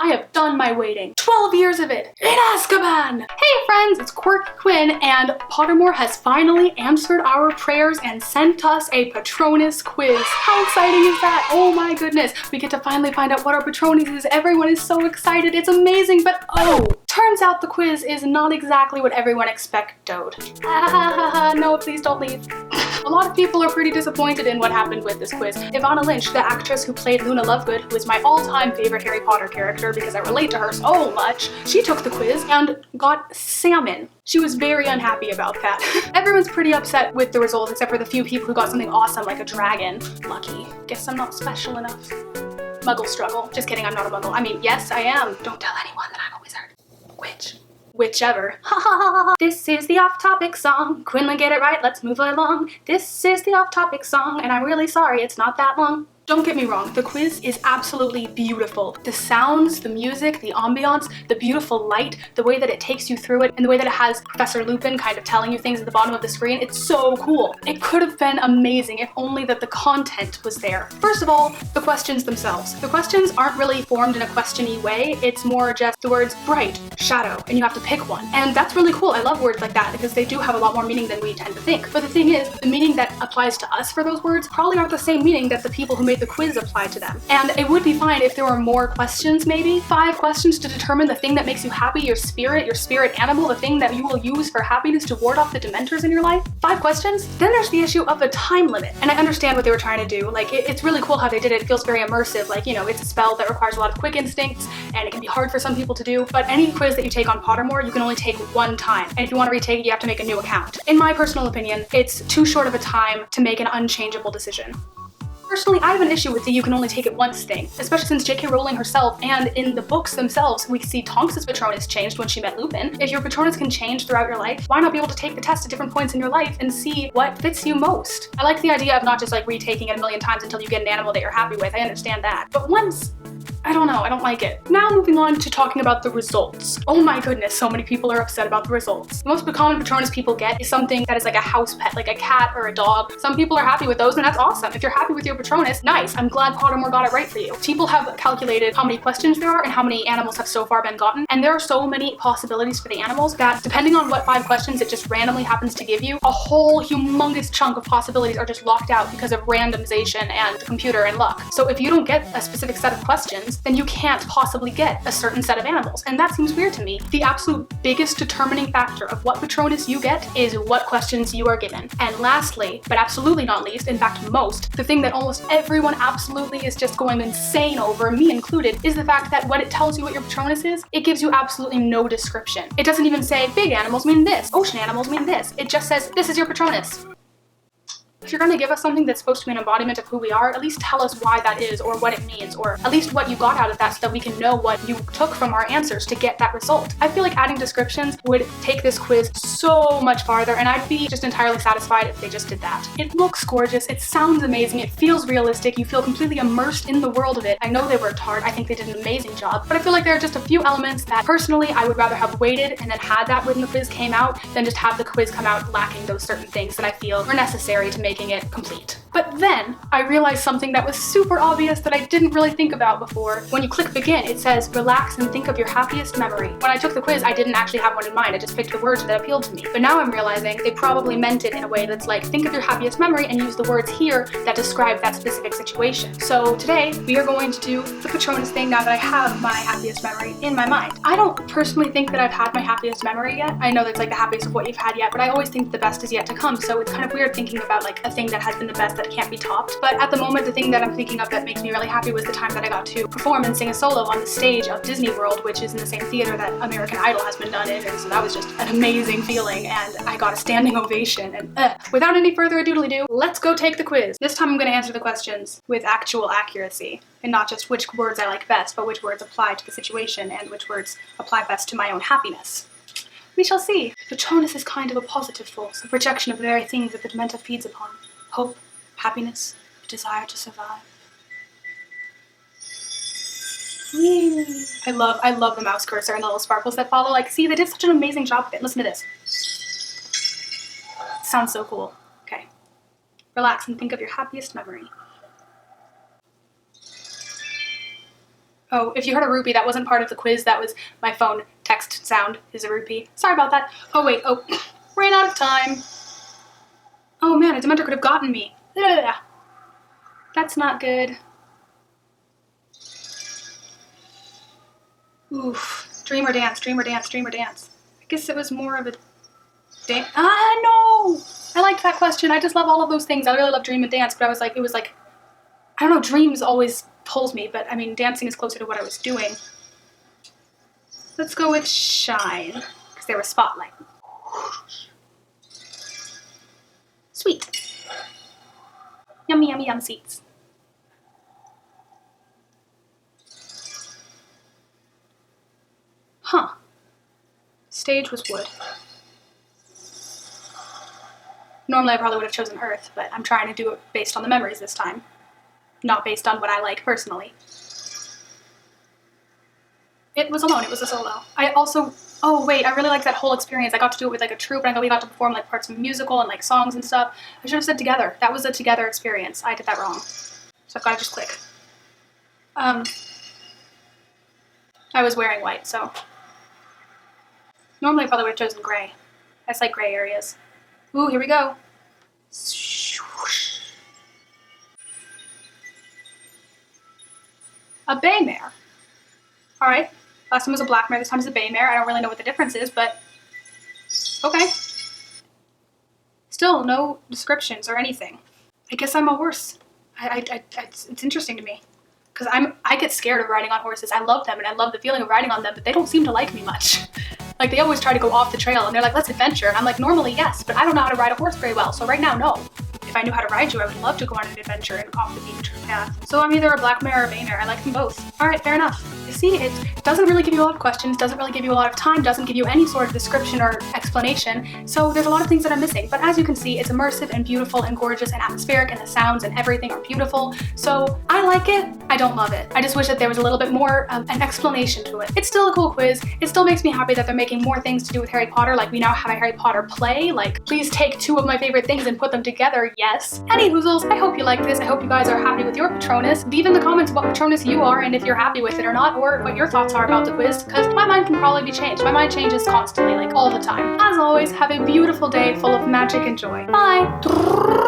I have done my waiting. 12 years of it in Azkaban! Hey friends, it's Quirky Quinn, and Pottermore has finally answered our prayers and sent us a Patronus quiz. How exciting is that? Oh my goodness, we get to finally find out what our Patronus is. Everyone is so excited, it's amazing, but oh! Turns out the quiz is not exactly what everyone expected. No, please don't leave. A lot of people are pretty disappointed in what happened with this quiz. Ivana Lynch, the actress who played Luna Lovegood, who is my all-time favorite Harry Potter character because I relate to her so much, she took the quiz and got salmon. She was very unhappy about that. Everyone's pretty upset with the results except for the few people who got something awesome like a dragon. Lucky. Guess I'm not special enough. Muggle struggle. Just kidding, I'm not a muggle. I mean, yes, I am. Don't tell anyone that I'm a wizard. Whichever. This is the off-topic song. Quinlan, get it right, let's move along. This is the off-topic song, and I'm really sorry it's not that long. Don't get me wrong, the quiz is absolutely beautiful. The sounds, the music, the ambiance, the beautiful light, the way that it takes you through it, and the way that it has Professor Lupin kind of telling you things at the bottom of the screen, it's so cool. It could have been amazing if only that the content was there. First of all, the questions themselves. The questions aren't really formed in a question-y way, it's more just the words bright, shadow, and you have to pick one. And that's really cool, I love words like that because they do have a lot more meaning than we tend to think. But the thing is, the meaning that applies to us for those words probably aren't the same meaning that the people who made the quiz apply to them. And it would be fine if there were more questions, maybe 5 questions to determine the thing that makes you happy, your spirit animal, the thing that you will use for happiness to ward off the dementors in your life. 5 questions? Then there's the issue of a time limit. And I understand what they were trying to do. Like, it's really cool how they did it. It feels very immersive. Like, you know, it's a spell that requires a lot of quick instincts and it can be hard for some people to do. But any quiz that you take on Pottermore, you can only take one time. And if you want to retake it, you have to make a new account. In my personal opinion, it's too short of a time to make an unchangeable decision. Personally, I have an issue with the you can only take it once thing, especially since J.K. Rowling herself and in the books themselves, we see Tonks's Patronus changed when she met Lupin. If your Patronus can change throughout your life, why not be able to take the test at different points in your life and see what fits you most? I like the idea of not just like retaking it a million times until you get an animal that you're happy with, I understand that. But once, I don't know, I don't like it. Now moving on to talking about the results. Oh my goodness, so many people are upset about the results. The most common Patronus people get is something that is like a house pet, like a cat or a dog. Some people are happy with those and that's awesome. If you're happy with your Patronus, nice. I'm glad Pottermore got it right for you. People have calculated how many questions there are and how many animals have so far been gotten. And there are so many possibilities for the animals that depending on what 5 questions it just randomly happens to give you, a whole humongous chunk of possibilities are just locked out because of randomization and the computer and luck. So if you don't get a specific set of questions, then you can't possibly get a certain set of animals. And that seems weird to me. The absolute biggest determining factor of what Patronus you get is what questions you are given. And lastly, but absolutely not least, in fact most, the thing that almost everyone absolutely is just going insane over, me included, is the fact that when it tells you what your Patronus is, it gives you absolutely no description. It doesn't even say big animals mean this, ocean animals mean this. It just says, this is your Patronus. If you're gonna give us something that's supposed to be an embodiment of who we are, at least tell us why that is or what it means, or at least what you got out of that so that we can know what you took from our answers to get that result. I feel like adding descriptions would take this quiz so much farther and I'd be just entirely satisfied if they just did that. It looks gorgeous, it sounds amazing, it feels realistic, you feel completely immersed in the world of it. I know they worked hard, I think they did an amazing job, but I feel like there are just a few elements that personally I would rather have waited and then had that when the quiz came out than just have the quiz come out lacking those certain things that I feel were necessary to making it complete. But then I realized something that was super obvious that I didn't really think about before. When you click begin, it says relax and think of your happiest memory. When I took the quiz, I didn't actually have one in mind. I just picked the words that appealed to me. But now I'm realizing they probably meant it in a way that's like, think of your happiest memory and use the words here that describe that specific situation. So today we are going to do the Patronus thing now that I have my happiest memory in my mind. I don't personally think that I've had my happiest memory yet. I know that's like the happiest of what you've had yet, but I always think the best is yet to come. So it's kind of weird thinking about like a thing that has been the best that can't be topped. But at the moment, the thing that I'm thinking of that makes me really happy was the time that I got to perform and sing a solo on the stage of Disney World, which is in the same theater that American Idol has been done in, and so that was just an amazing feeling, and I got a standing ovation, and without any further ado, let's go take the quiz. This time I'm going to answer the questions with actual accuracy, and not just which words I like best, but which words apply to the situation, and which words apply best to my own happiness. We shall see. Patronus is kind of a positive force, a projection of the very things that the Dementor feeds upon. Hope, happiness, desire to survive. I love the mouse cursor and the little sparkles that follow. Like, see, they did such an amazing job with it. Listen to this. Sounds so cool. Okay. Relax and think of your happiest memory. Oh, if you heard a rupee, that wasn't part of the quiz. That was my phone text sound is a rupee. Sorry about that. Oh, wait. Oh, ran out of time. Oh, man, a Dementor could have gotten me. Ugh. That's not good. Oof. Dream or dance, dream or dance, dream or dance. I guess it was more of a dance. Ah, no! I liked that question. I just love all of those things. I really love dream and dance, but it was like, I don't know, dreams always pulls me, but I mean, dancing is closer to what I was doing. Let's go with shine, because they were spotlight. Sweet. Yummy, yummy, yum seeds. Huh. Stage was wood. Normally I probably would have chosen earth, but I'm trying to do it based on the memories this time. Not based on what I like personally. It was alone, it was a solo. I also, oh wait, I really liked that whole experience. I got to do it with like a troupe, and we got to perform like parts of a musical and like songs and stuff. I should have said together. That was a together experience. I did that wrong. So I've got to just click. I was wearing white, so. Normally I probably would have chosen gray. I just like gray areas. Ooh, here we go. A bay mare. All right. Last time was a black mare, this time is a bay mare. I don't really know what the difference is, but okay. Still no descriptions or anything. I guess I'm a horse. It's interesting to me because I get scared of riding on horses. I love them and I love the feeling of riding on them, but they don't seem to like me much. Like they always try to go off the trail and they're like, let's adventure. And I'm like, normally yes, but I don't know how to ride a horse very well. So right now, no. If I knew how to ride you, I would love to go on an adventure and off the beach path. So I'm either a black mare or a bay mare. I like them both. All right, fair enough. You see, it doesn't really give you a lot of questions, doesn't really give you a lot of time, doesn't give you any sort of description or explanation. So there's a lot of things that I'm missing. But as you can see, it's immersive and beautiful and gorgeous and atmospheric, and the sounds and everything are beautiful. So I like it. I don't love it. I just wish that there was a little bit more of an explanation to it. It's still a cool quiz. It still makes me happy that they're making more things to do with Harry Potter. Like we now have a Harry Potter play. Like please take two of my favorite things and put them together. Yes. Anywho, I hope you like this. I hope you guys are happy with your Patronus. Leave in the comments what Patronus you are and if you're happy with it or not, or what your thoughts are about the quiz, because my mind can probably be changed. My mind changes constantly, like all the time. As always, have a beautiful day full of magic and joy. Bye!